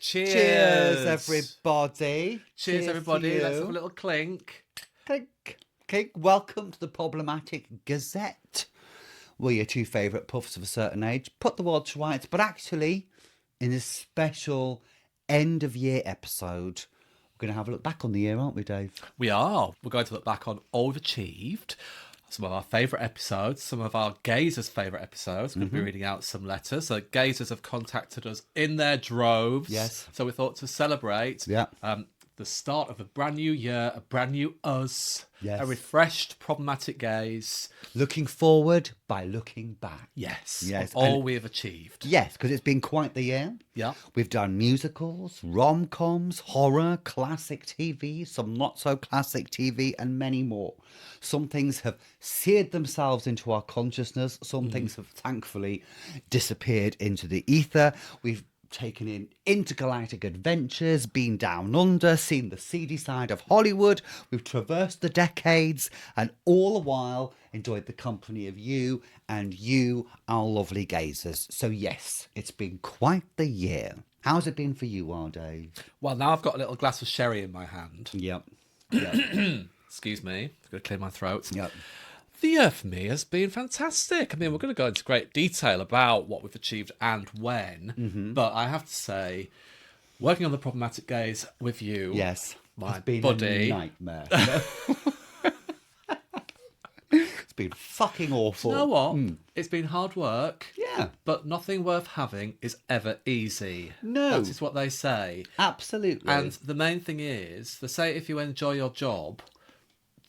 Cheers, everybody. Cheers, everybody. to Let's you. have a little clink. Clink, clink. Welcome to the Problematic Gazette. We're your two favourite puffs of a certain age. Put the world to rights, but actually, in this special end-of-year episode, we're going to have a look back on the year, aren't we, Dave? We are. We're going to look back on all we've achieved, some of our favourite episodes, some of our gazers' favourite episodes. We're going to be reading out some letters. So gazers have contacted us in their droves. Yes. So we thought to celebrate the start of a brand new year, a brand new us, Yes. a refreshed problematic gaze. Looking forward by looking back. Yes. Yes, Of all and- we have achieved. Yes, because it's been quite the year. Yeah. We've done musicals, rom-coms, horror, classic TV, some not so classic TV, and many more. Some things have seared themselves into our consciousness. Some things have thankfully disappeared into the ether. We've taken in intergalactic adventures, been down under, seen the seedy side of Hollywood. We've traversed the decades, and all the while enjoyed the company of you and you, our lovely gazers. So yes, it's been quite the year. How's it been for you, Dave? Well, now I've got a little glass of sherry in my hand. Yep. Excuse me. I'm going to clear my throat. Yep. The year for me has been fantastic. I mean, we're going to go into great detail about what we've achieved and when, but I have to say, working on the problematic gaze with you, Yes. my It's been buddy, a nightmare. It's been fucking awful. you know what? It's been hard work, Yeah. but nothing worth having is ever easy. No. That is what they say. Absolutely. And the main thing is, they say if you enjoy your job,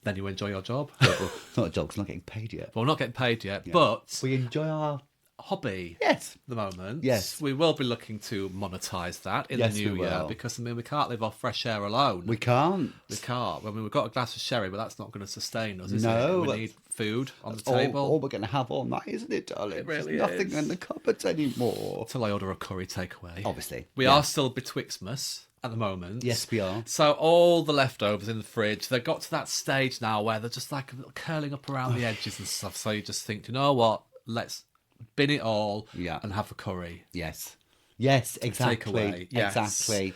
then you enjoy your job. It's not a job, 'cause I'm not getting paid yet. Well, we're not getting paid yet, but We enjoy our... hobby. Yes. At the moment. Yes. We will be looking to monetize that in Yes, the new we year will. because I mean we can't live off fresh air alone. We can't. We can't. I mean we've got a glass of sherry, but that's not going to sustain us, is No, it? We that's- need food on the All table. we're going to have all night, isn't it, darling? It really There's nothing is. in the cupboards anymore. Till I order a curry takeaway. Obviously. We are still betwixtmas at the moment. Yes, we are. So all the leftovers in the fridge, they've got to that stage now where they're just like curling up around the edges and stuff. So you just think, you know what? Let's bin it all and have a curry. Yes. Yes, exactly. Takeaway, yes. Exactly.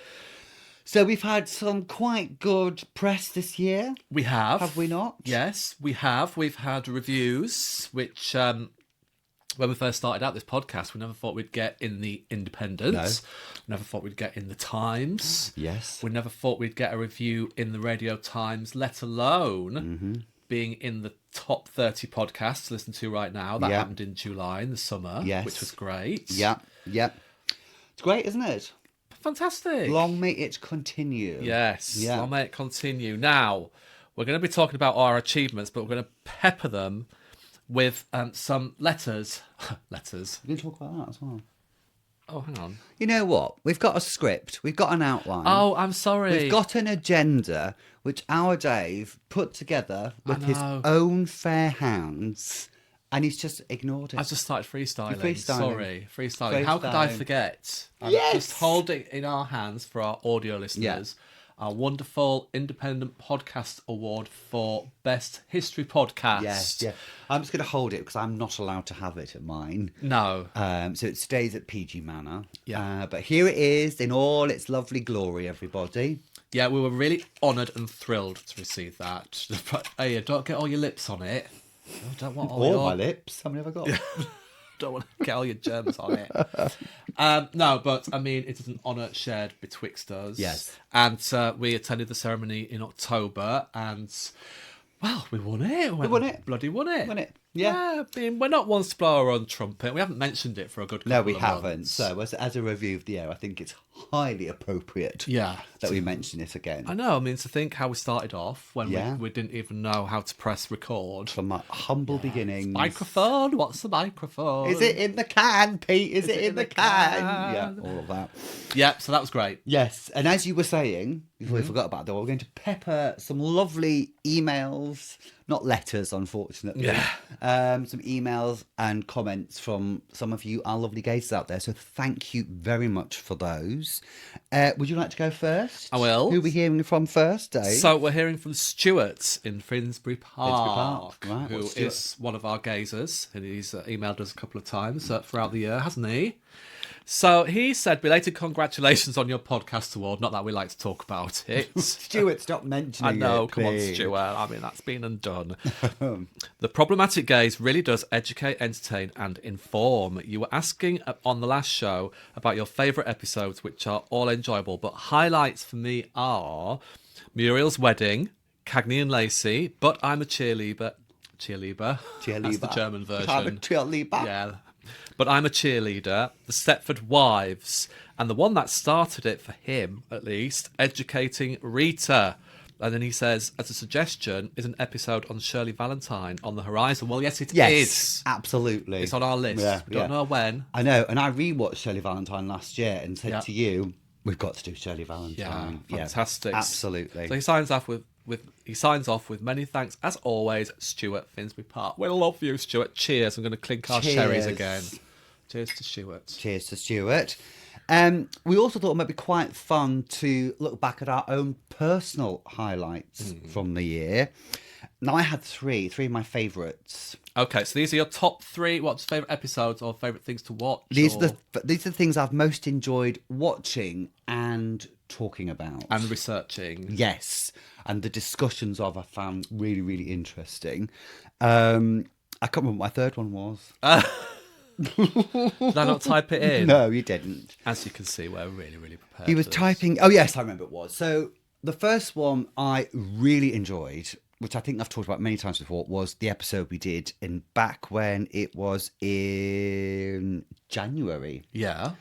So we've had some quite good press this year. We have. Have we not? Yes, we have. We've had reviews, which when we first started out this podcast, we never thought we'd get in the Independent. Never thought we'd get in the Times. Yes. We never thought we'd get a review in the Radio Times, let alone being in the top 30 podcasts to listen to right now. That happened in July, in the summer, Yes. which was great. Yeah. Yeah. It's great, isn't it? Fantastic. Long may it continue. Yes, Yeah. long may it continue. Now, we're going to be talking about our achievements, but we're going to pepper them with some letters. Letters. We can talk about that as well. Oh, hang on. You know what? We've got a script. We've got an outline. Oh, I'm sorry. We've got an agenda which our Dave put together with his know. own fair hands, and he's just ignored it. I just started freestyling. You're freestyling. Sorry, freestyling. How could I Freestyling. forget? Yes! Just hold it in our hands for our audio listeners. Our wonderful Independent Podcast Award for Best History Podcast. Yes, yeah. I'm just going to hold it because I'm not allowed to have it at mine. No. So it stays at PG Manor. Yeah. But here it is in all its lovely glory, everybody. Yeah, we were really honoured and thrilled to receive that. Hey, don't get all your lips on it. I don't want all All your... my lips. How many have I got? Don't want to get all your germs on it. No, but I mean, it is an honour shared betwixt us. Yes. And we attended the ceremony in October, and well, we won it. We won it. Bloody won it. Won it. Yeah. I mean, we're not ones to blow our own trumpet. We haven't mentioned it for a good couple No, we of haven't. months. So as a review of the year, I think it's highly appropriate Yeah. that we mention it again. I know. I mean, to think how we started off when Yeah. we didn't even know how to press record. From my humble beginnings. Microphone? What's the microphone? Is it in the can, Pete? Is it in the can? can? Yeah, all of that. Yeah, so that was great. Yes, and as you were saying, before Mm-hmm. we forgot about that, we're going to pepper some lovely emails, not letters, unfortunately. Yeah. Some emails and comments from some of you, our lovely gazers out there. So thank you very much for those. Would you like to go first? I will. Who are we hearing from first, Dave? So we're hearing from Stuart in Finsbury Park, Park, right. who What's Stuart? is one of our gazers, and he's emailed us a couple of times throughout the year, hasn't he? So he said, belated congratulations on your podcast award. Not that we like to talk about it. Stuart, stop mentioning I know, it, come on, please. Stuart. I mean, that's been undone. The Problematic Gaze really does educate, entertain, and inform. You were asking on the last show about your favourite episodes, which are all enjoyable, but highlights for me are Muriel's wedding, Cagney and Lacey, But I'm a Cheerleader. That's the German version. I'm a cheerleader. Yeah. But I'm a Cheerleader, the Stepford Wives, and the one that started it for him, at least, Educating Rita. And then he says, as a suggestion, is an episode on Shirley Valentine on the horizon. Well, yes, it is. Absolutely. It's on our list. Yeah, We don't know when. I know, and I rewatched Shirley Valentine last year and said Yeah. to you, we've got to do Shirley Yeah, Valentine. fantastic. Absolutely. So he signs off with many thanks, as always, Stuart Finsbury Park. We love you, Stuart. Cheers. I'm going to clink our sherries again. Cheers to Stuart. Cheers to Stuart. We also thought it might be quite fun to look back at our own personal highlights from the year. Now, I had three of my favourites. Okay, so these are your top three. What's favourite episodes or favourite things to watch? These are the things I've most enjoyed watching and talking about. And researching. Yes, and the discussions of I found really, really interesting. I can't remember what my third one was. Did I not type it in? No, you didn't. As you can see, we're really, really prepared. He was for this. typing. Oh, yes, I remember it was. So the first one I really enjoyed, which I think I've talked about many times before, was the episode we did back when it was in January Yeah.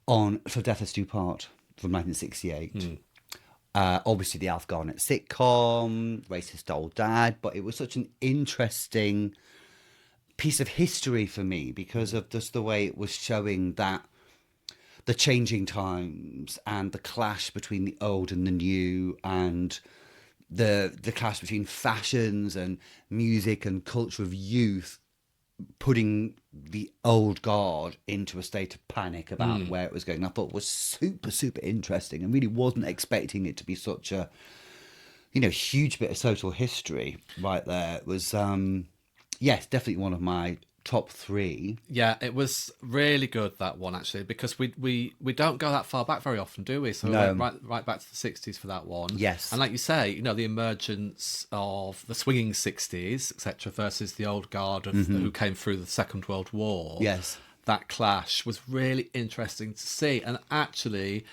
on Till Death Us Do Part from 1968. Obviously, the Alf Garnett sitcom, racist old dad, but it was such an interesting piece of history for me because of just the way it was showing that the changing times and the clash between the old and the new, and the clash between fashions and music and culture of youth, putting the old guard into a state of panic about where it was going. I thought it was super, super interesting and really wasn't expecting it to be such a, huge bit of social history right there. It was, yes, definitely one of my top three. Yeah, it was really good, that one, actually, because we don't go that far back very often, do we? So No. we went right back to the 60s for that one. Yes. And like you say, the emergence of the swinging 60s, etc., versus the old guard of who came through the Second World War. Yes. That clash was really interesting to see. And actually,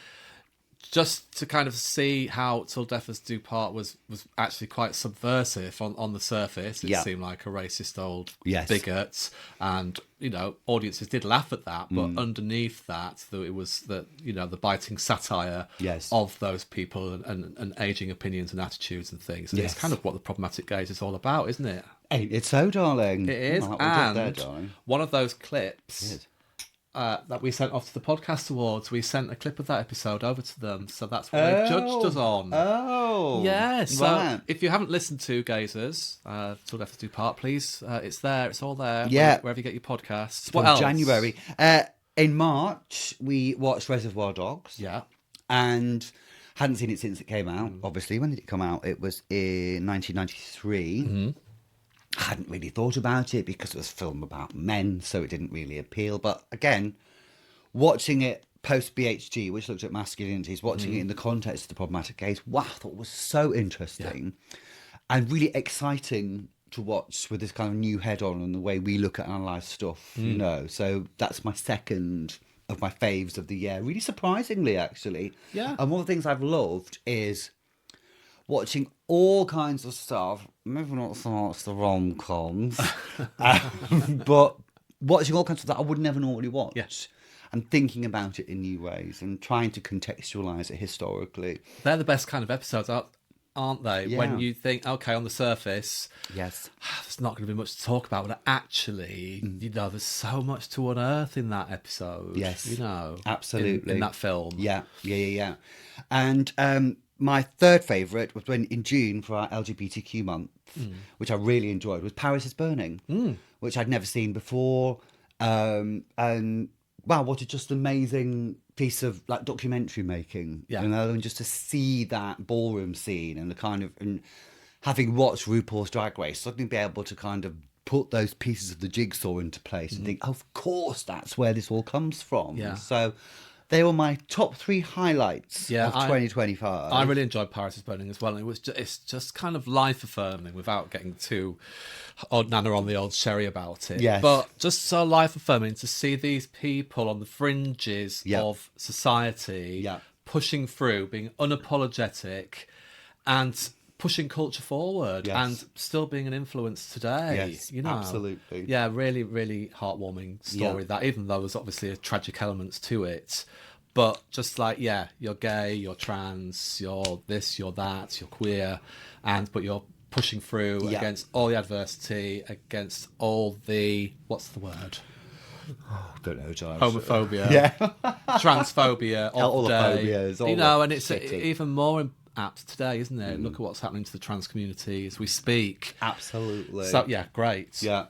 just to kind of see how Till Death Us Do Part was actually quite subversive on the surface. It seemed like a racist old bigot, and audiences did laugh at that, but underneath that, it was the biting satire of those people and aging opinions and attitudes and things. And it's kind of what the Problematic Gaze is all about, isn't it? Ain't it so, darling? It is, Well, what we did and there, darling. one of those clips that we sent off to the podcast awards, we sent a clip of that episode over to them, so that's what they judged us on. Oh, Yeah, so right. if you haven't listened to Gazers, Till Death Us Do Part, please, it's there, it's all there, Yeah. wherever you get your podcasts. From What else? January. In March, we watched Reservoir Dogs. Yeah. And hadn't seen it since it came out, obviously. When did it come out? It was in 1993. I hadn't really thought about it because it was a film about men, so it didn't really appeal. But again, watching it post BHG, which looked at masculinities, watching it in the context of the Problematic Gaze, wow, I thought it was so interesting and really exciting to watch with this kind of new head on and the way we look at and analyse stuff, So that's my second of my faves of the year, really surprisingly, actually. Yeah. And one of the things I've loved is watching all kinds of stuff, maybe not so much the rom-coms, but watching all kinds of stuff that I would never normally watch. Yeah. And thinking about it in new ways and trying to contextualise it historically. They're the best kind of episodes, aren't they? Yeah. When you think, okay, on the surface, Yes. there's not going to be much to talk about, but actually, there's so much to unearth in that episode. Yes. Absolutely. in that film. Yeah. And my third favourite was when in June for our LGBTQ month, which I really enjoyed, was Paris is Burning, which I'd never seen before. And wow, what a just amazing piece of like documentary making, and just to see that ballroom scene and the kind of, and having watched RuPaul's Drag Race, suddenly be able to kind of put those pieces of the jigsaw into place and think, of course, that's where this all comes from. Yeah. So they were my top 3 highlights of 2025. I really enjoyed Paris is Burning as well. And it's just kind of life affirming without getting too odd nana on the old sherry about it. Yes. But just so life affirming to see these people on the fringes of society pushing through, being unapologetic and pushing culture forward and still being an influence today. Yes, absolutely. Yeah, really, really heartwarming story that, even though there's obviously a tragic elements to it. But just like, you're gay, you're trans, you're this, you're that, you're queer, but you're pushing through against all the adversity, against all the, what's the word? Don't know, Giles. Homophobia, transphobia, all the day, phobias, all and it's shitty. even more apt today, isn't it? Look at what's happening to the trans community as we speak. Absolutely. So great. Yeah.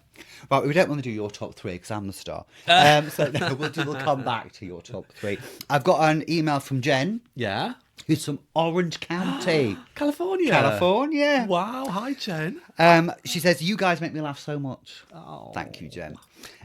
Right, we don't want to do your top 3 because I'm the star. So no, we'll come back to your top 3. I've got an email from Jen. Yeah. Who's from Orange County. California. Wow. Hi, Jen. She says, you guys make me laugh so much. Oh. Thank you, Jen.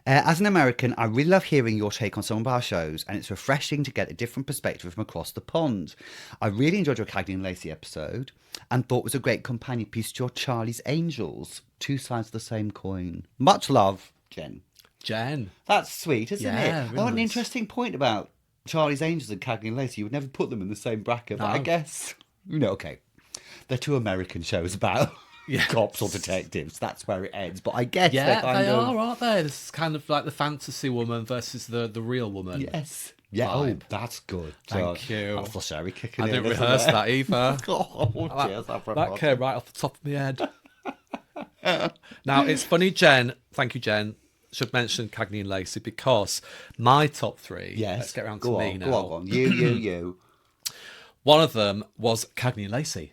As an American, I really love hearing your take on some of our shows, and it's refreshing to get a different perspective from across the pond. I really enjoyed your Cagney and Lacey episode, and thought it was a great companion piece to your Charlie's Angels. 2 sides of the same coin. Much love, Jen. Jen. That's sweet, isn't it? Really An nice. interesting point about Charlie's Angels and Cagney and Lacey. You would never put them in the same bracket, but I No. guess, okay. They're 2 American shows about cops or detectives. That's where it ends. But I guess they're kind they of... are, aren't they? This is kind of like the fantasy woman versus the real woman. Yes. Yeah, Vibe. that's good. Thank you. That's the sherry kicking I in, didn't isn't rehearse it? that either. Cheers, That came right off the top of my head. Now, it's funny, Jen. Thank you, Jen. Should mention Cagney and Lacey because my top 3. Yes. Let's get around Go to on, me now. Go on. You. One of them was Cagney and Lacey.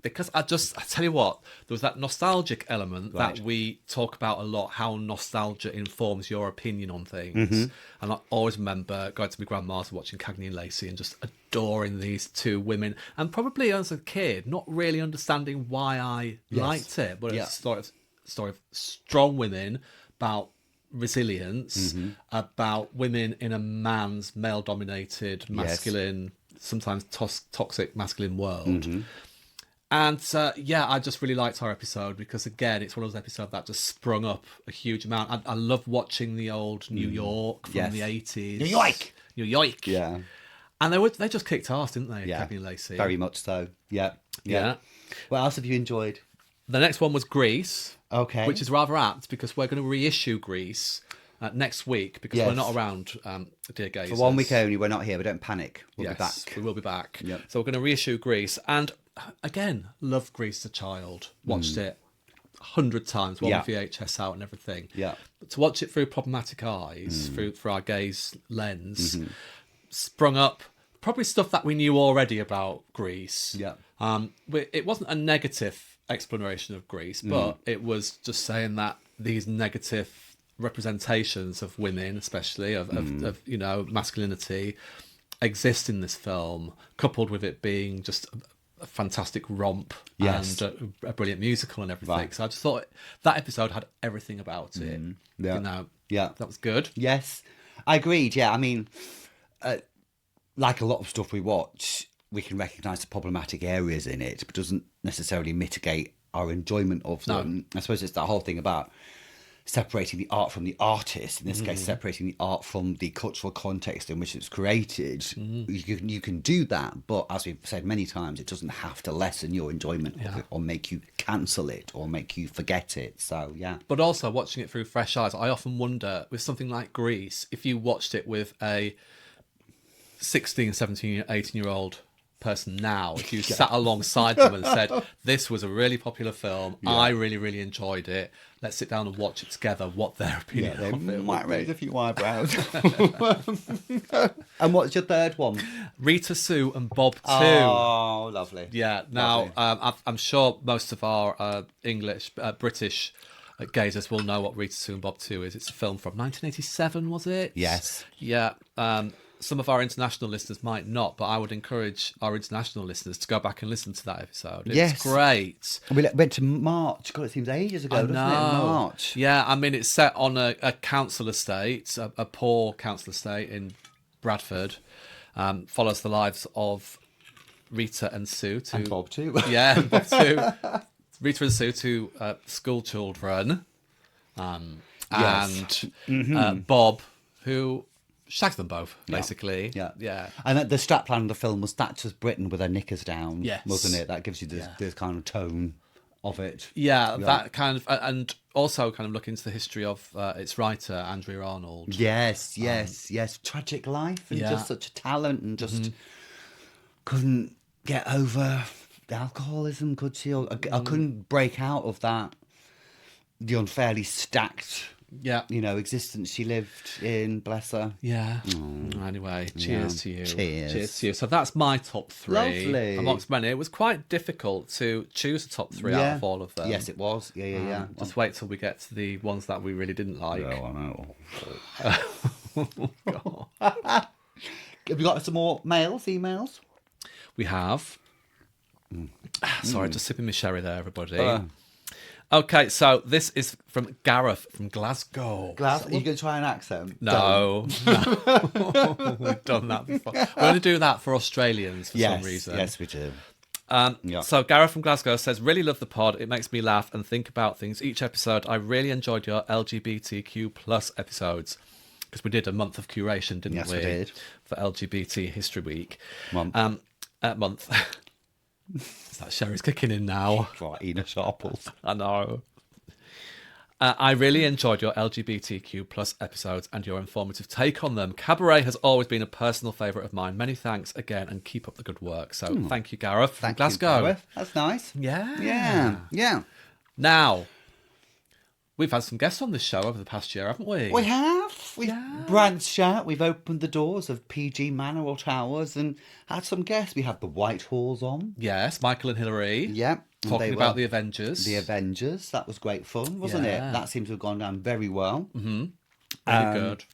Because I tell you what, there was that nostalgic element that we talk about a lot, how nostalgia informs your opinion on things. And I always remember going to my grandma's and watching Cagney and Lacey and just adoring these 2 women. And probably as a kid, not really understanding why I liked it. But it's a story of strong women about resilience, about women in a man's male-dominated, masculine, sometimes toxic masculine world. And I just really liked our episode because, again, it's one of those episodes that just sprung up a huge amount. I love watching the old New York from the 80s. New York. Yeah. And they just kicked ass, didn't they, Cagney and Lacey? Very much so. Yeah. Yeah. What else have you enjoyed? The next one was Grease. Okay. Which is rather apt because we're going to reissue Grease next week because we're not around, dear gazers. For 1 week only, we're not here, but don't panic. We'll be back. We will be back. Yep. So we're going to reissue Grease. And again, loved Grease as a child. Watched it 100 times, one with VHS out and everything. Yeah. But to watch it through problematic eyes, through our gaze lens, sprung up probably stuff that we knew already about Grease. Yeah. It wasn't a negative explanation of Grease, but it was just saying that these negative representations of women, especially of masculinity, exist in this film, coupled with it being just a fantastic romp and a brilliant musical and everything. Right. So I just thought that episode had everything about it. That was good. Yes, I agreed. Yeah, I mean, like a lot of stuff we watch, we can recognise the problematic areas in it, but doesn't necessarily mitigate our enjoyment of them. I suppose it's that whole thing about separating the art from the artist, in this case separating the art from the cultural context in which it's created. You can do that, but as we've said many times, it doesn't have to lessen your enjoyment of it or make you cancel it or make you forget it. So but also watching it through fresh eyes, I often wonder with something like Grease, if you watched it with a 16, 17, 18-year-old person now, if you sat alongside them and said, this was a really popular film, I really, really enjoyed it, let's sit down and watch it together, what their opinion of it might raise a few eyebrows. And what's your third one? Rita Sue and Bob 2. Oh, lovely. Yeah, now I'm sure most of our British gazers will know what Rita Sue and Bob 2 is. It's a film from 1987, was it? Yes. Yeah. some of our international listeners might not, but I would encourage our international listeners to go back and listen to that episode. It's Yes. great. We went to March. God, it seems ages ago, doesn't it? March. Yeah, I mean, it's set on a council estate, a poor council estate in Bradford. Follows the lives of Rita and Sue. And Bob too. Yeah, and Bob too. Rita and Sue, two school children. Yes. And Bob, who shagged them both, basically. Yeah. And the strapline of the film was Thatcher's Britain with her knickers down, Yes. wasn't it? That gives you this kind of tone of it. Yeah, that kind of, and also kind of look into the history of its writer, Andrea Arnold. Yes. Tragic life and just such a talent and just couldn't get over the alcoholism, could she? I couldn't break out of that, the unfairly stacked existence she lived in, bless her. Yeah. Anyway, cheers to you. Cheers to you. So that's my top 3. Lovely. Amongst many. It was quite difficult to choose a top 3 out of all of them. Yes, it was. Yeah. Just wait till we get to the ones that we really didn't like. No, I know. Have you got some more emails? We have. Sorry, just sipping my sherry there, everybody. Okay, so this is from Gareth from Glasgow. Are you going to try an accent? No. We've done that before. We're going to do that for Australians for some reason. Yes, we do. So Gareth from Glasgow says, really love the pod. It makes me laugh and think about things each episode. I really enjoyed your LGBTQ plus episodes. Because we did a month of curation, didn't we? Yes, we did. For LGBT History Week. Month. Month. That sherry's kicking in now. Right, Ina Sharples. I know. I really enjoyed your LGBTQ plus episodes and your informative take on them. Cabaret has always been a personal favourite of mine. Many thanks again and keep up the good work. So thank you, Gareth from Glasgow. You, Gareth. That's nice. Yeah. Now, we've had some guests on this show over the past year, haven't we? We have. We've branched out. We've opened the doors of PG Manor or Towers and had some guests. We had the Whitehalls on. Yes, Michael and Hilary. Yeah. Talking about the Avengers. The Avengers. That was great fun, wasn't it? That seems to have gone down very well. Mm-hmm. Very good.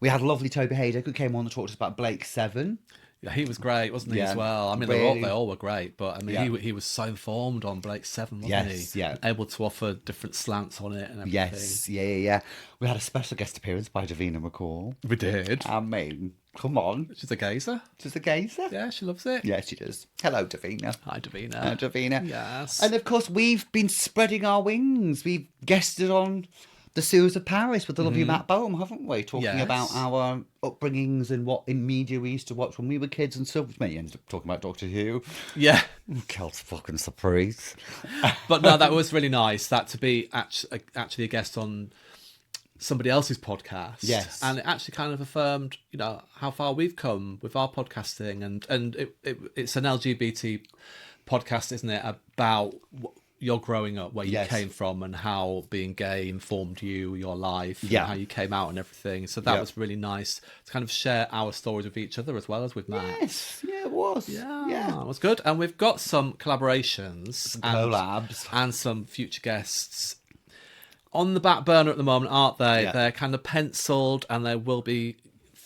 We had lovely Toby Haydock who came on and talked to us about Blake Seven. Yeah, he was great, wasn't he, as well? I mean, really. they all were great, but I mean, he was so informed on Blake Seven, wasn't he? Yeah. Able to offer different slants on it and everything. Yes, yeah. We had a special guest appearance by Davina McCall. We did. I mean, come on. She's a gazer. She's a gazer? Yeah, she loves it. Yeah, she does. Hello, Davina. Hi, Davina. Hi, Davina. Yes. And of course, we've been spreading our wings. We've guested on The Sewers of Paris with the lovely Matt Boehm, haven't we? Talking about our upbringings and what in media we used to watch when we were kids and stuff. We ended up talking about Doctor Who. Yeah. Kel's fucking surprise. But no, that was really nice, that to be actually a guest on somebody else's podcast. Yes. And it actually kind of affirmed, how far we've come with our podcasting. And it's an LGBT podcast, isn't it, about your growing up, where you came from and how being gay informed you, your life, and how you came out and everything. So that was really nice to kind of share our stories with each other as well as with Matt. Yes, it was. Yeah, it was good. And we've got some collaborations and collabs and some future guests on the back burner at the moment, aren't they? Yeah. They're kind of penciled and they will be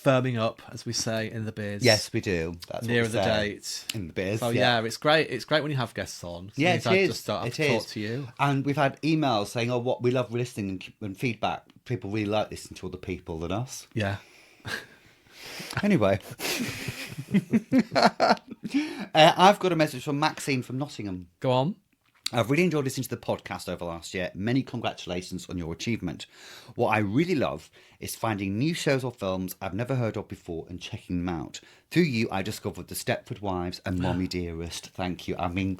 firming up, as we say in the biz. Yes, we do. That's nearer what we the say. date. In the biz. So yeah, it's great. It's great when you have guests on. Yeah, it is. Just don't have to talk to you. And we've had emails saying, "Oh, what we love listening and feedback. People really like listening to other people than us." Yeah. Anyway, I've got a message from Maxine from Nottingham. Go on. I've really enjoyed listening to the podcast over last year. Many congratulations on your achievement. What I really love is finding new shows or films I've never heard of before and checking them out. Through you, I discovered The Stepford Wives and Mommy Dearest. Thank you. I mean,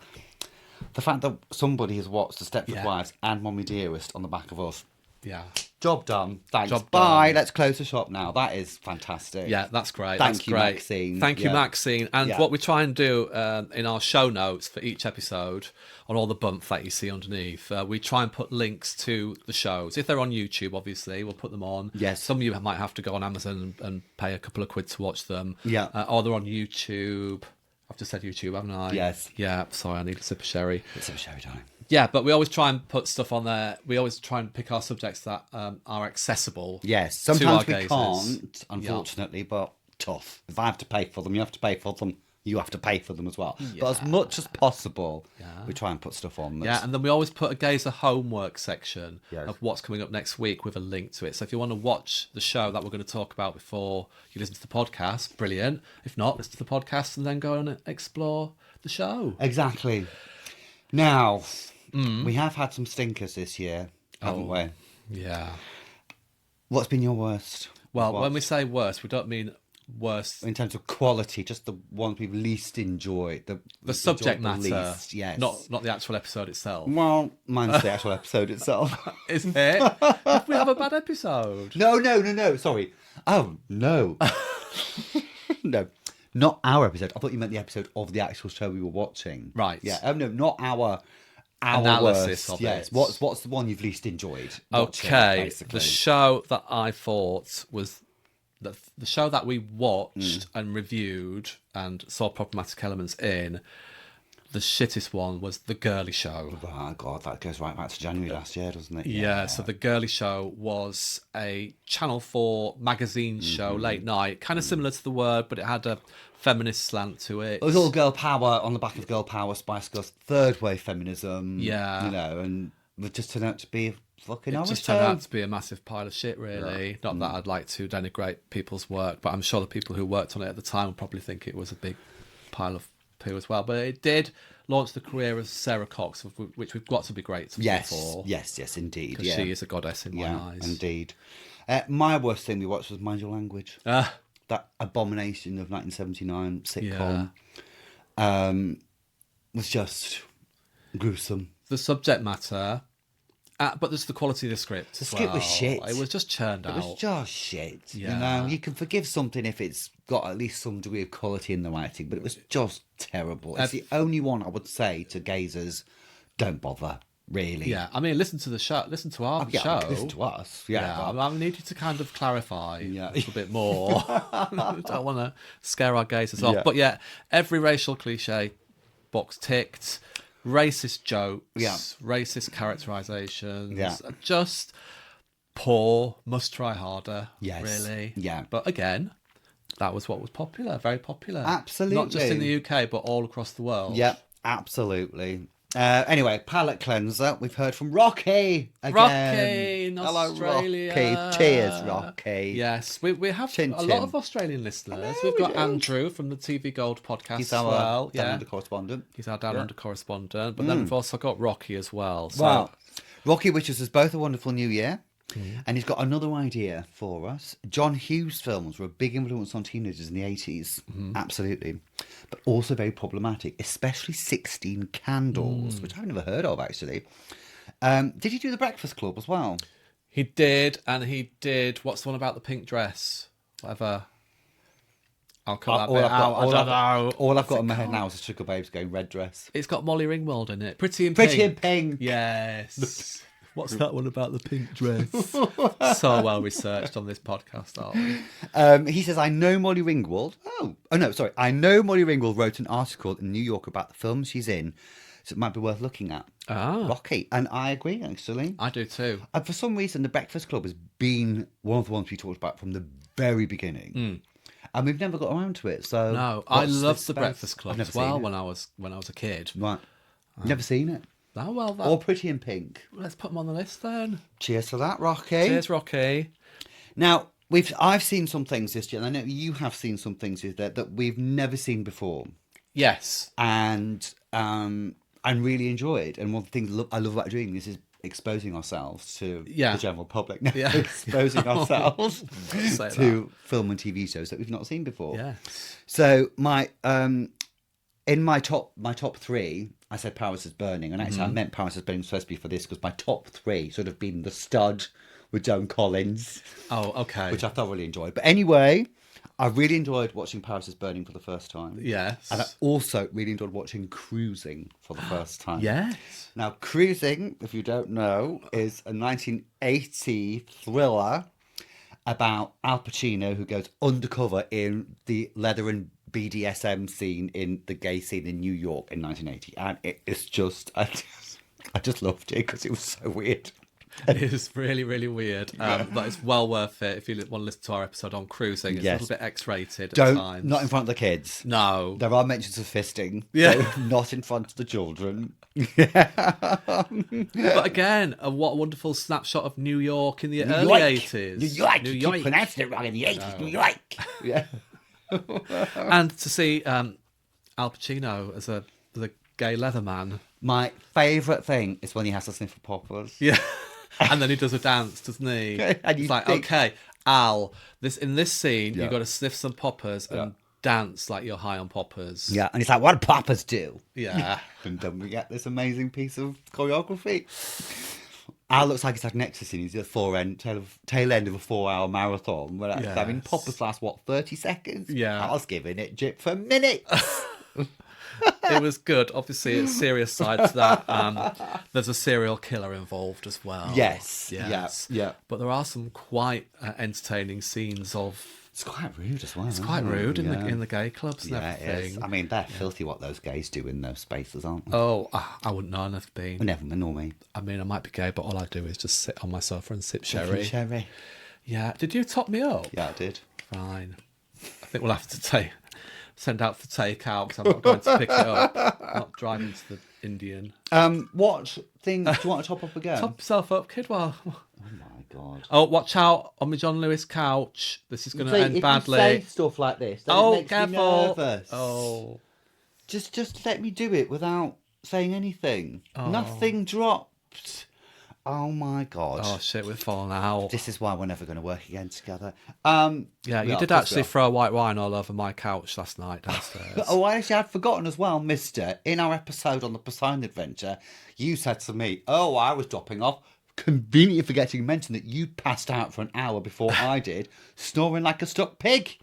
the fact that somebody has watched The Stepford Wives and Mommy Dearest on the back of us. Yeah. Job done. Thanks. Job Bye. done. Let's close the shop now. That is fantastic. Yeah, that's great. Thank you, great. Maxine. Thank you, Yeah. Maxine. And what we try and do in our show notes for each episode, on all the bumps that you see underneath, we try and put links to the shows. If they're on YouTube, obviously, we'll put them on. Yes. Some of you might have to go on Amazon and pay a couple of quid to watch them. Yeah. Or they're on YouTube. I've just said YouTube, haven't I? Yes. Yeah, sorry, I need a sip of sherry. It's a show time. Yeah, but we always try and put stuff on there. We always try and pick our subjects that are accessible. Yes. to our Sometimes we gazers. can't, unfortunately, but tough. If I have to pay for them, you have to pay for them. You have to pay for them as well. But as much as possible, we try and put stuff on. Yeah, and then we always put a Gazer homework section Yes. of what's coming up next week with a link to it. So if you want to watch the show that we're going to talk about before you listen to the podcast, brilliant. If not, listen to the podcast and then go and explore the show. Exactly. Now, we have had some stinkers this year, haven't we? Yeah. What's been your worst? Well, What? when we say worst, we don't mean worst. In terms of quality, just the ones we've least enjoyed. The subject enjoyed the matter, least, yes. not the actual episode itself. Well, mine's the actual episode itself. Isn't it? Did we have a bad episode? No. Sorry. Oh, no. No. Not our episode. I thought you meant the episode of the actual show we were watching. Right. Yeah. Oh, no, not our Analysis worst. of yes. it. What's the one you've least enjoyed? watching, Okay, basically? the show that I thought was the show that we watched and reviewed and saw problematic elements in. The shittest one was The Girly Show. Oh, God, that goes right back to January last year, doesn't it? Yeah, so The Girly Show was a Channel 4 magazine show, late night, kind of similar to The Word, but it had a feminist slant to it. It was all girl power on the back of girl power, Spice Girls, third wave feminism. Yeah. You know, and it just turned out to be a fucking It horror just show. turned out to be a massive pile of shit, really. Not that I'd like to denigrate people's work, but I'm sure the people who worked on it at the time would probably think it was a big pile of poo as well. But it did launch the career of Sarah Cox, which we've got to be grateful for. Yes, indeed. Because Yeah. she is a goddess in my eyes. Indeed. My worst thing we watched was Mind Your Language. Ah, That abomination of 1979 sitcom was just gruesome. the subject matter, but there's the quality of the script. The script was shit. It was just churned It out. was just shit. Yeah. You know, you can forgive something if it's got at least some degree of quality in the writing, but it was just terrible. It's the only one I would say to gazers, don't bother, really. Yeah, I mean, listen to the show. Listen to our Yeah, show. listen to us. Yeah, Yeah. I need you to kind of clarify Yeah. a little bit more. I don't want to scare our gazers off. Yeah. But yeah, every racial cliche box ticked. Racist jokes, Yeah. racist characterizations, Yeah. just poor, must try harder, Yes. really. Yeah. But again, that was what was popular, very popular. Absolutely. Not just in the UK, but all across the world. Yeah, absolutely. Anyway, palate cleanser. We've heard from Rocky again. Rocky in Hello, Australia. Rocky. Cheers, Rocky. Yes, we have Chin, a chin. lot of Australian listeners. know We've we got do. Andrew from the TV Gold podcast He's as our well. down Yeah, under correspondent. he's our down under correspondent. But then we've also got Rocky as well. So Well, Rocky wishes us both a wonderful new year. And he's got another idea for us. John Hughes films were a big influence on teenagers in the 80s. Absolutely. But also very problematic, especially 16 Candles, which I've never heard of, actually. Did he do The Breakfast Club as well? he did, and he did. What's the one about the pink dress? Whatever. I'll cut that bit out. I don't know. All I've got in my head now is a Sugar Babes going red dress. It's got Molly Ringwald in it. Pretty in Pretty Pink. in Pink. Yes. What's that one about the pink dress? So well researched on this podcast, aren't we? He says, I know Molly Ringwald. I know Molly Ringwald wrote an article in New York about the film she's in, so it might be worth looking at. Rocky. And I agree, actually. I do too. And for some reason, The Breakfast Club has been one of the ones we talked about from the very beginning. And we've never got around to it. So No, I what's loved this The space? Breakfast Club I've never as well seen when I was a kid. it. Right. Never seen it. Oh well, that, Or Pretty in Pink. let's put them on the list then. Cheers to that, Rocky. Cheers, Rocky. Now, I've seen some things this year, and I know you have seen some things that we've never seen before. Yes. And really enjoyed. And one of the things I love about doing this is exposing ourselves to the general public. No, Yeah. exposing ourselves Say to film and TV shows that we've not seen before. Yes. So in my top three, I said Paris is Burning, and actually I meant Paris is Burning supposed to be for this because my top three sort of been The Stud with Joan Collins, Oh, okay. which I thoroughly enjoyed. But anyway, I really enjoyed watching Paris is Burning for the first time. Yes. And I also really enjoyed watching Cruising for the first time. Yes. Now, Cruising, if you don't know, is a 1980 thriller about Al Pacino who goes undercover in the leather and BDSM scene in the gay scene in New York in 1980. And it is just, I just loved it because it was so weird. It is really, really weird. But it's well worth it if you want to listen to our episode on cruising. It's Yes. a little bit X-rated at Don't, times. not in front of the kids. No. There are mentions of fisting. Yeah. So not in front of the children. But again, what a wonderful snapshot of New York in the early 80s. New York. New You York. keep pronouncing it wrong in the 80s. New York. Yeah. And to see Al Pacino as a gay Leatherman. My favourite thing is when he has to sniff for poppers. Yeah. And then he does a dance, doesn't he? And you It's like, think- okay, Al, in this scene, Yeah. you've got to sniff some poppers and dance like you're high on poppers. Yeah, and he's like, what do poppers do? Yeah. And then we get this amazing piece of choreography. Al looks like he's had an ecstasy. He's at tail end of a 4-hour marathon. Where I mean, Yes. poppers last, 30 seconds? Yeah. I was giving it jip for minutes. It was good. Obviously, it's serious side to that. There's a serial killer involved as well. Yes. Yes. Yeah. But there are some quite entertaining scenes of... It's quite rude as well. It's quite rude in the gay clubs and Yeah, it everything. is. I mean, they're filthy what those gays do in those spaces, aren't they? Oh, I wouldn't know. I've never been. Never, nor me. I mean, I might be gay, but all I do is just sit on my sofa and sip sherry. Sherry. Yeah. Did you top me up? Yeah, I did. Fine. I think we'll have to send out for takeout because I'm not going to pick it up. I'm not driving to the Indian. What thing do you want to top up again? Top yourself up, kid. Well, Oh my god. oh, watch out on my John Lewis couch. This is going to See, end if badly. you say stuff like this, then it Oh, makes careful. me nervous. Oh. Just let me do it without saying anything. Nothing dropped. Oh my god. Oh, shit, we've fallen out. This is why we're never going to work again together. Yeah, you well, did of course actually we are. throw white wine all over my couch last night downstairs. Oh, I actually had forgotten as well, mister. In our episode on the Poseidon Adventure, you said to me, oh, I was dropping off, conveniently forgetting to mention that you passed out for an hour before I did, snoring like a stuck pig.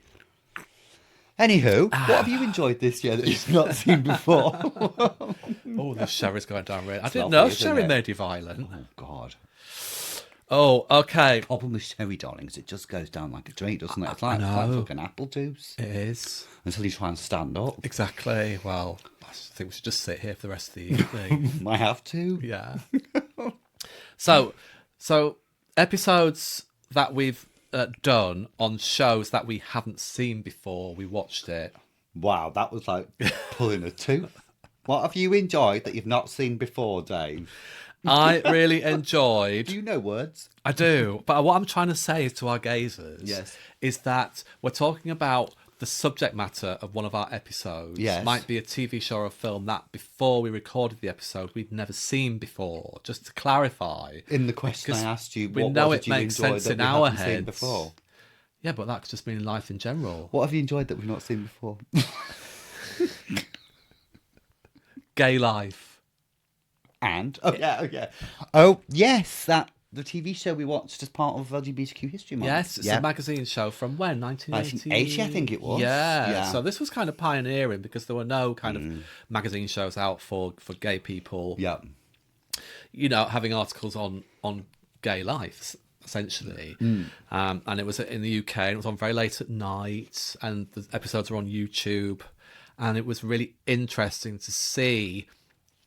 Anywho, what have you enjoyed this year that you've not seen before? Oh, the sherry's going down really. I didn't lovely, know isn't sherry it? made you violent. Oh, God. Oh, okay. Problem with sherry, darlings, it just goes down like a drink, doesn't it? It's like know. fucking apple juice. It is. Until you try and stand up. Exactly. Well, I think we should just sit here for the rest of the evening. I have to. Yeah. So episodes that we've done on shows that we haven't seen before, we watched it. Wow, that was like pulling a tooth. What have you enjoyed that you've not seen before, Dave? I really enjoyed. Do you know words? I do, but what I'm trying to say to our gazers Yes. is that we're talking about the subject matter of one of our episodes. Yes. Might be a TV show or a film that before we recorded the episode we'd never seen before. Just to clarify. In the question Because I asked you, we what know did it you makes enjoy sense that in we our haven't seen heads. before? Yeah, but that could just mean in life in general. What have you enjoyed that we've not seen before? Gay life. And oh yes, that the TV show we watched as part of LGBTQ History Month. Yes, it's a magazine show from when? 1980? 1980, I think it was. Yeah. Yeah. So this was kind of pioneering because there were no kind of magazine shows out for gay people. Yeah. You know, having articles on gay life, essentially. And it was in the UK, and it was on very late at night, and the episodes were on YouTube. And it was really interesting to see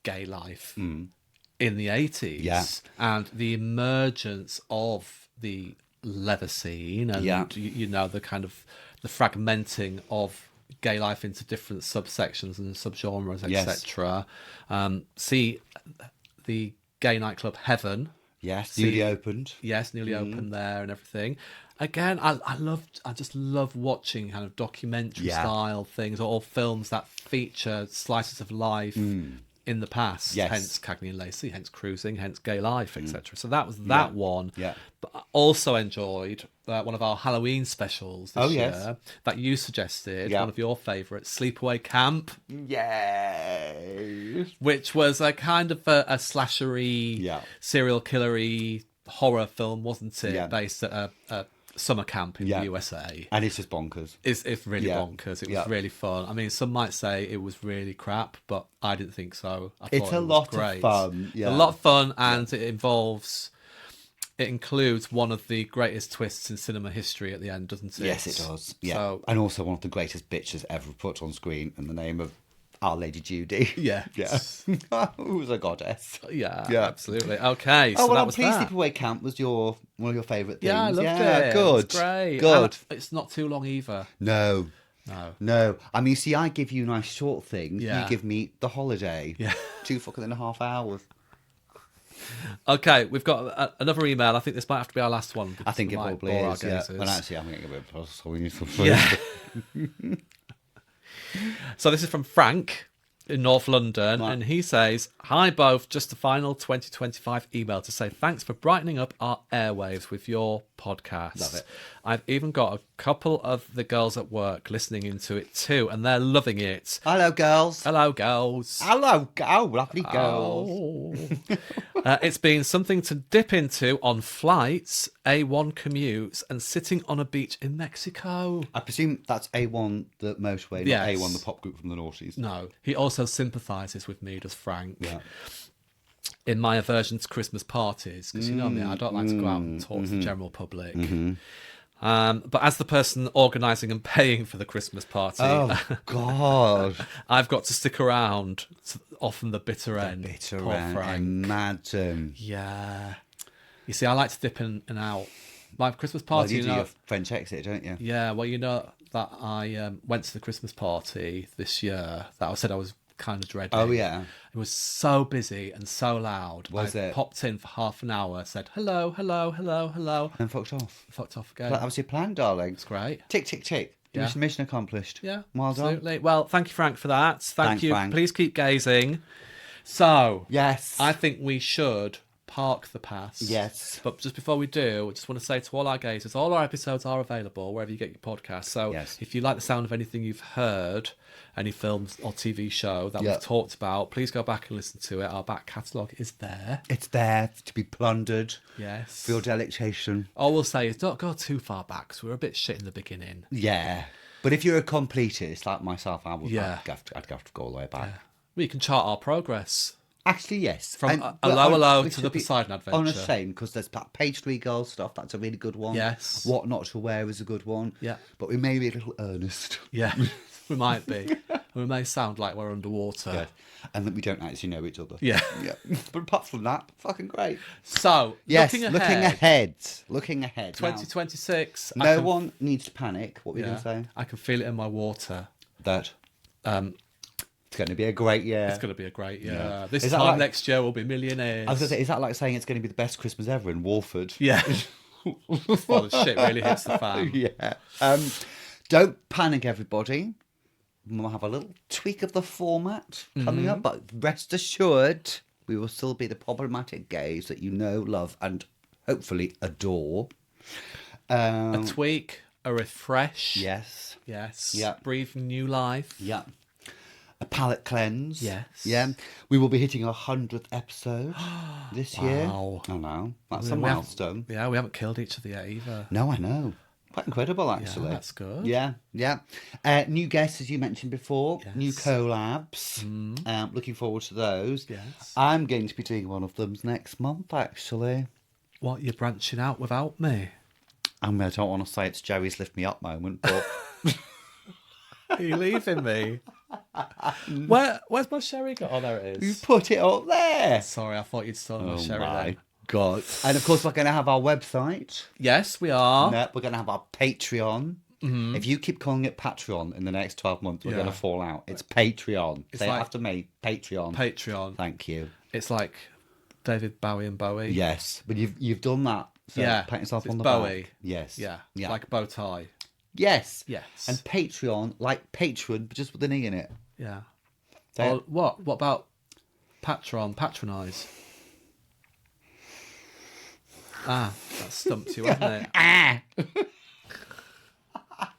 gay life in the 80s. Yeah. And the emergence of the leather scene and, you know, the kind of the fragmenting of gay life into different subsections and subgenres, Yes. etc. See the gay nightclub Heaven. Yes, newly opened. Yes, newly opened there and everything. Again, I just love watching kind of documentary style things or films that feature slices of life in the past. Yes. Hence Cagney and Lacey, hence Cruising, hence Gay Life, etc. So that was that one. Yeah. But I also enjoyed one of our Halloween specials this yes. year that you suggested, Yeah. one of your favourites, Sleepaway Camp, Yay! which was a kind of a slashery, Yeah. serial killery horror film, wasn't it? Yeah. Based at a summer camp in Yeah. the USA. And it's just bonkers. It's really Yeah. bonkers. It was Yeah. really fun. I mean, some might say it was really crap, but I didn't think so. I It's thought a it was lot of great. fun, yeah. A lot of fun, and it includes one of the greatest twists in cinema history at the end, doesn't it? Yes, it does. Yeah. So And also one of the greatest bitches ever put on screen in the name of Our Lady Judy. Yeah. Yeah. Who was a goddess. Yeah, Yeah. absolutely. Okay, Oh, so well, that I'm was pleased that. Sleepaway Camp was one of your favourite things. Yeah, I loved yeah, it. Good. It's great. Good. And it's not too long either. No. No. No. I mean, see, I give you nice short things. Yeah. You give me The Holiday. Yeah. 2.5 hours. Okay, we've got another email. I think this might have to be our last one. I think it might probably bore our is. Yeah. gazes. Well, actually, I'm going to give it a plus, so we need some food. Yeah. So this is from Frank in North London, Right. and he says, "Hi both, just a final 2025 email to say thanks for brightening up our airwaves with your podcast. Love it. I've even got a couple of the girls at work listening into it too, and they're loving it. Hello, girls. Hello, girls. Hello, lovely girls. Oh. It's been something to dip into on flights, A1 commutes, and sitting on a beach in Mexico." I presume that's A1 the motorway, not Yes. A1 the pop group from the noughties. No, he also sympathises with me, does Frank, Yeah. in my aversion to Christmas parties, because you know me, I don't like to go out and talk to the general public. But as the person organising and paying for the Christmas party, Oh, God. I've got to stick around to often the bitter end. Bitter Poor end. Frank. Imagine. Yeah. You see, I like to dip in and out. My Christmas Well, party, you you do know. your French exit, don't you? Yeah, well, you know that I went to the Christmas party this year that I said I was kind of dreading. Oh, yeah. It was so busy and so loud. Was I it? popped in for half an hour, said hello, hello, hello, hello, And fucked off. fucked off again. That was your plan, darling. It's great. Tick, tick, tick. Yeah. Mission accomplished. Yeah, Well done. absolutely. Well, thank you, Frank, for that. Thank Thanks, you. Frank. Please keep gazing. So, Yes. I think we should park the past. Yes. But just before we do, I just want to say to all our gazers, all our episodes are available wherever you get your podcasts. So Yes. if you like the sound of anything you've heard, any films or TV show that Yeah. we've talked about, please go back and listen to it. Our back catalogue is there. It's there to be plundered Yes. for your delectation. All we'll say is don't go too far back, because we were a bit shit in the beginning. Yeah. But if you're a completist like myself, Yeah. I'd have to go all the way back. We can chart our progress. Actually, yes. From but hello we to should the be Poseidon Adventure. On a shame, because there's that page 3 girl stuff. That's a really good one. Yes. What not to wear is a good one. Yeah. But we may be a little earnest. Yeah, we might be. We may sound like we're underwater. Yeah. And that we don't actually know each other. Yeah. Yeah. But apart from that, fucking great. So, Yes, looking looking ahead. Now, 2026. no one needs to panic. What were you Yeah, going to say? I can feel it in my water. That Um, it's going to be a great year. It's going to be a great year. Yeah. This Is that time like- next year we'll be millionaires. I was going to say, is that like saying it's going to be the best Christmas ever in Walford? Yeah. Well, the shit really hits the fan. Yeah. Don't panic, everybody. We'll have a little tweak of the format coming up, but rest assured, we will still be the problematic gays that you know, love, and hopefully adore. A tweak, a refresh. Yes. Yes. Yeah. Breathe new life. Yeah. A palate cleanse. Yes. Yeah. We will be hitting our 100th episode this year. Wow. Oh, no. That's a We haven't- milestone. Yeah, we haven't killed each other yet either. No, I know. Quite incredible, actually. that's good. Yeah, yeah. New guests, as you mentioned before. Yes. New collabs. Looking forward to those. Yes. I'm going to be doing one of them next month, actually. What, you're branching out without me? I mean, I don't want to say it's Joey's lift me up moment, but Are you leaving me? Where's my sherry got? Oh, there it you is. put it up there. Sorry, I thought you'd stolen my Oh sherry my then. God. And of course, we're going to have our website. Yes, we are. No, we're going to have our Patreon. If you keep calling it Patreon in the next 12 months, we're Yeah. going to fall out. It's Patreon. Say like- it after me. Patreon. Patreon. Thank you. It's like David Bowie and Bowie. Yes, but you've done that. So Yeah, pat yourself so on it's the Bowie. back. Yes. Yeah. Yeah. Like a bow tie. yes. Yes. And Patreon, like patron, but just with an E in it. Yeah. Say Or it. what? What about patronise? Ah, that stumped you, hasn't it?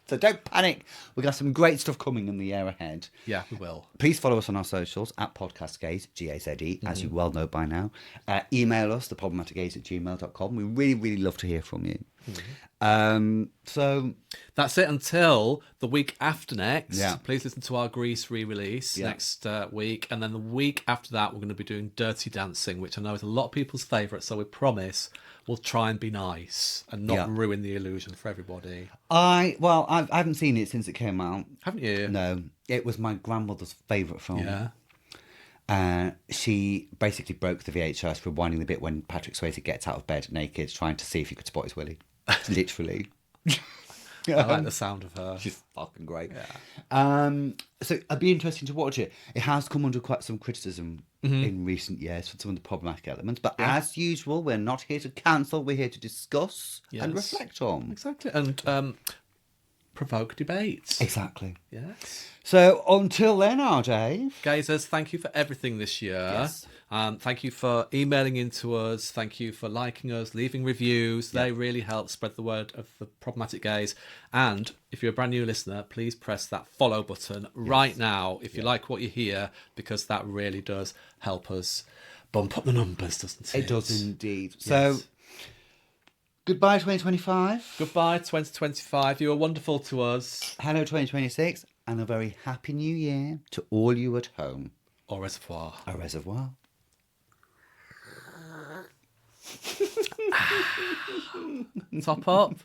So don't panic. We've got some great stuff coming in the year ahead. Yeah, we will. Please follow us on our socials at podcastgaze, Gaze, as you well know by now. Email us, theproblematicgaze@gmail.com. We really, really love to hear from you. So That's it until the week after next. Yeah. Please listen to our Grease re-release next week. And then the week after that, we're going to be doing Dirty Dancing, which I know is a lot of people's favourite. So we promise we'll try and be nice and not ruin the illusion for everybody. I haven't seen it since it came out. Haven't you? No, it was my grandmother's favourite film. Yeah. She basically broke the VHS rewinding the bit when Patrick Swayze gets out of bed naked, trying to see if he could spot his willy. Literally. I like the sound of her. She's fucking great. Yeah. So it'd be interesting to watch it. It has come under quite some criticism in recent years for some of the problematic elements. But as usual, we're not here to cancel. We're here to discuss and reflect on. Exactly. And provoke debate. Exactly. Yes. So until then, our Dave. Gazers, thank you for everything this year. Yes. Thank you for emailing into us. Thank you for liking us, leaving reviews. They really help spread the word of the Problematic Gaze. And if you're a brand new listener, please press that follow button right now if you like what you hear, because that really does help us bump up the numbers, doesn't it? It does indeed. So goodbye 2025. Goodbye 2025. You were wonderful to us. Hello 2026. And a very happy new year to all you at home. Au reservoir. Au reservoir. Top up.